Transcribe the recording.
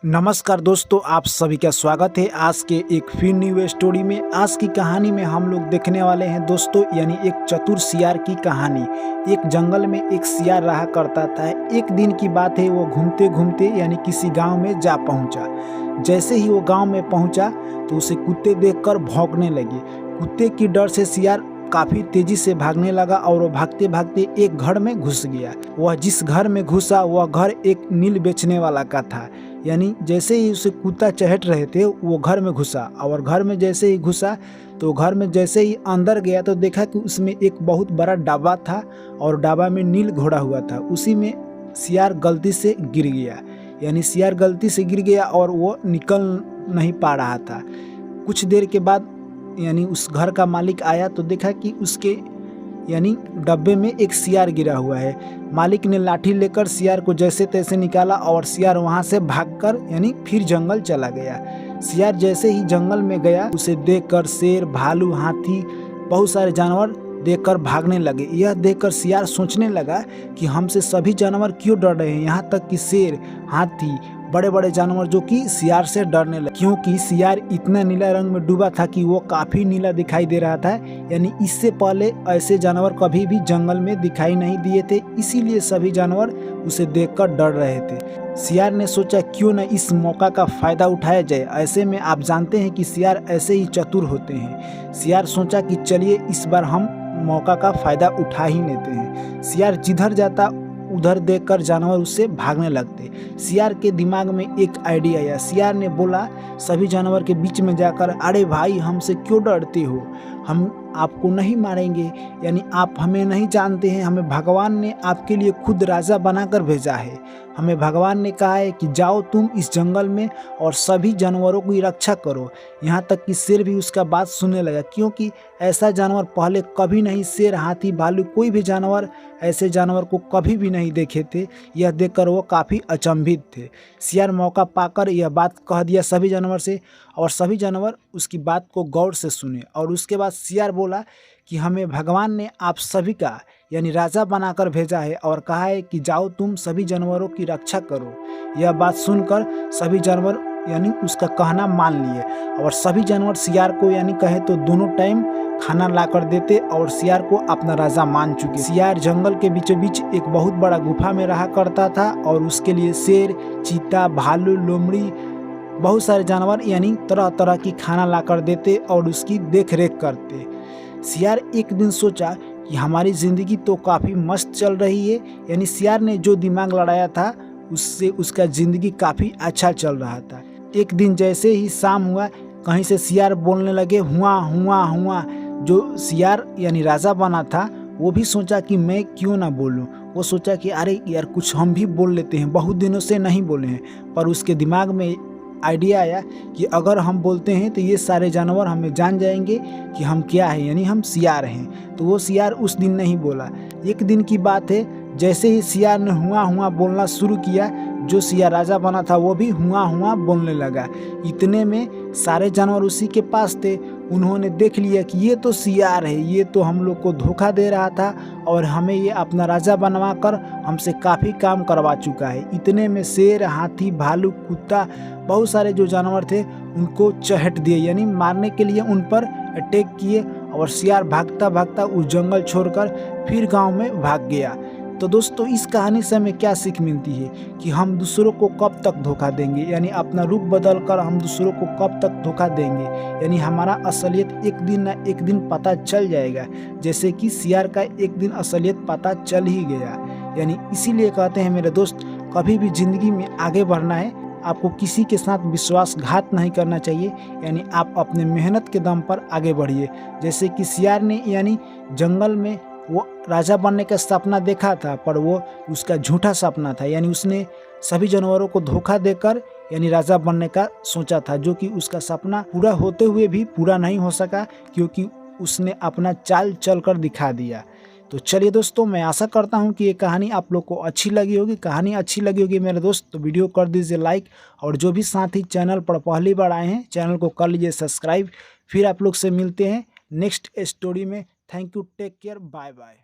नमस्कार दोस्तों, आप सभी का स्वागत है आज के एक फिर न्यू स्टोरी में। आज की कहानी में हम लोग देखने वाले हैं दोस्तों, यानी एक चतुर सियार की कहानी। एक जंगल में एक सियार रहा करता था। एक दिन की बात है, वो घूमते घूमते यानी किसी गांव में जा पहुंचा। जैसे ही वो गांव में पहुंचा तो उसे कुत्ते देखकर भौंकने लगे। कुत्ते की डर से सियार काफ़ी तेजी से भागने लगा और वो भागते भागते एक घर में घुस गया। वह जिस घर में घुसा वह घर एक नील बेचने वाला का था। यानी जैसे ही उसे कुत्ता चहट रहे थे वो घर में घुसा, और घर में जैसे ही घुसा तो घर में जैसे ही अंदर गया तो देखा कि उसमें एक बहुत बड़ा डाबा था और डाबा में नील घोड़ा हुआ था। उसी में सियार गलती से गिर गया। यानी सियार गलती से गिर गया और वो निकल नहीं पा रहा था। कुछ देर के बाद यानी उस घर का मालिक आया तो देखा कि उसके यानी डब्बे में एक सियार गिरा हुआ है। मालिक ने लाठी लेकर सियार को जैसे तैसे निकाला और सियार वहां से भागकर यानी फिर जंगल चला गया। सियार जैसे ही जंगल में गया उसे देखकर शेर, भालू, हाथी, बहुत सारे जानवर देखकर भागने लगे। यह देखकर सियार सोचने लगा कि हमसे सभी जानवर क्यों डर रहे हैं, यहाँ तक कि शेर, हाथी, बड़े बड़े जानवर जो कि सियार से डरने लगे, क्योंकि सियार इतना नीला रंग में डूबा था कि वो काफ़ी नीला दिखाई दे रहा था। यानी इससे पहले ऐसे जानवर कभी भी जंगल में दिखाई नहीं दिए थे, इसीलिए सभी जानवर उसे देखकर डर रहे थे। सियार ने सोचा क्यों न इस मौका का फ़ायदा उठाया जाए। ऐसे में आप जानते हैं कि सियार ऐसे ही चतुर होते हैं। सियार सोचा कि चलिए इस बार हम मौका का फ़ायदा उठा ही लेते हैं। सियार जिधर जाता उधर देखकर जानवर उससे भागने लगते। सियार के दिमाग में एक आइडिया आया। सियार ने बोला सभी जानवर के बीच में जाकर, अरे भाई हमसे क्यों डरते हो, हम आपको नहीं मारेंगे। यानी आप हमें नहीं जानते हैं, हमें भगवान ने आपके लिए खुद राजा बनाकर भेजा है। हमें भगवान ने कहा है कि जाओ तुम इस जंगल में और सभी जानवरों की रक्षा करो। यहाँ तक कि शेर भी उसका बात सुनने लगा, क्योंकि ऐसा जानवर पहले कभी नहीं, शेर, हाथी, भालू, कोई भी जानवर ऐसे जानवर को कभी भी नहीं देखे थे। यह देखकर वो काफ़ी अचंभित थे। सियार मौका पाकर यह बात कह दिया सभी जानवर से, और सभी जानवर उसकी बात को गौर से सुने। और उसके बाद सियार बोला कि हमें भगवान ने आप सभी का यानी राजा बनाकर भेजा है और कहा है कि जाओ तुम सभी जानवरों की रक्षा करो। यह बात सुनकर सभी जानवर यानी उसका कहना मान लिए, और सभी जानवर सियार को यानी कहे तो दोनों टाइम खाना ला कर देते और सियार को अपना राजा मान चुके। सियार जंगल के बीचों बीच एक बहुत बड़ा गुफा में रहा करता था, और उसके लिए शेर, चीता, भालू, लोमड़ी, बहुत सारे जानवर यानी तरह तरह की खाना ला कर देते और उसकी देख रेख करते। सियार एक दिन सोचा कि हमारी ज़िंदगी तो काफ़ी मस्त चल रही है। यानी सियार ने जो दिमाग लड़ाया था उससे उसका ज़िंदगी काफ़ी अच्छा चल रहा था। एक दिन जैसे ही शाम हुआ, कहीं से सियार बोलने लगे, हुआ हुआ हुआ। जो सियार यानी राजा बना था वो भी सोचा कि मैं क्यों ना बोलूं। वो सोचा कि अरे यार कुछ हम भी बोल लेते हैं, बहुत दिनों से नहीं बोले हैं। पर उसके दिमाग में आइडिया आया कि अगर हम बोलते हैं तो ये सारे जानवर हमें जान जाएंगे कि हम क्या हैं, यानी हम सियार हैं। तो वो सियार उस दिन नहीं बोला। एक दिन की बात है, जैसे ही सियार ने हुआ हुआ बोलना शुरू किया, जो सियार राजा बना था वो भी हुआ हुआ बोलने लगा। इतने में सारे जानवर उसी के पास थे। उन्होंने देख लिया कि ये तो सियार है, ये तो हम लोग को धोखा दे रहा था और हमें ये अपना राजा बनवा कर हमसे काफ़ी काम करवा चुका है। इतने में शेर, हाथी, भालू, कुत्ता, बहुत सारे जो जानवर थे उनको चहट दिए, यानी मारने के लिए उन पर अटैक किए, और सियार भागता भागता उस जंगल छोड़कर फिर गांव में भाग गया। तो दोस्तों इस कहानी से हमें क्या सीख मिलती है कि हम दूसरों को कब तक धोखा देंगे, यानी अपना रूप बदल कर हम दूसरों को कब तक धोखा देंगे। यानी हमारा असलियत एक दिन ना एक दिन पता चल जाएगा, जैसे कि सियार का एक दिन असलियत पता चल ही गया। यानी इसीलिए कहते हैं मेरे दोस्त, कभी भी ज़िंदगी में आगे बढ़ना है, आपको किसी के साथ विश्वासघात नहीं करना चाहिए। यानी आप अपने मेहनत के दम पर आगे बढ़िए। जैसे कि सियार ने यानी जंगल में वो राजा बनने का सपना देखा था, पर वो उसका झूठा सपना था। यानी उसने सभी जानवरों को धोखा देकर यानी राजा बनने का सोचा था, जो कि उसका सपना पूरा होते हुए भी पूरा नहीं हो सका, क्योंकि उसने अपना चाल चल कर दिखा दिया। तो चलिए दोस्तों, मैं आशा करता हूं कि ये कहानी आप लोग को अच्छी लगी होगी। कहानी अच्छी लगी होगी मेरे दोस्त तो वीडियो कर दीजिए लाइक, और जो भी साथी चैनल पर पहली बार आए हैं चैनल को कर लीजिए सब्सक्राइब। फिर आप लोग से मिलते हैं नेक्स्ट स्टोरी में। Thank you, take care, bye bye.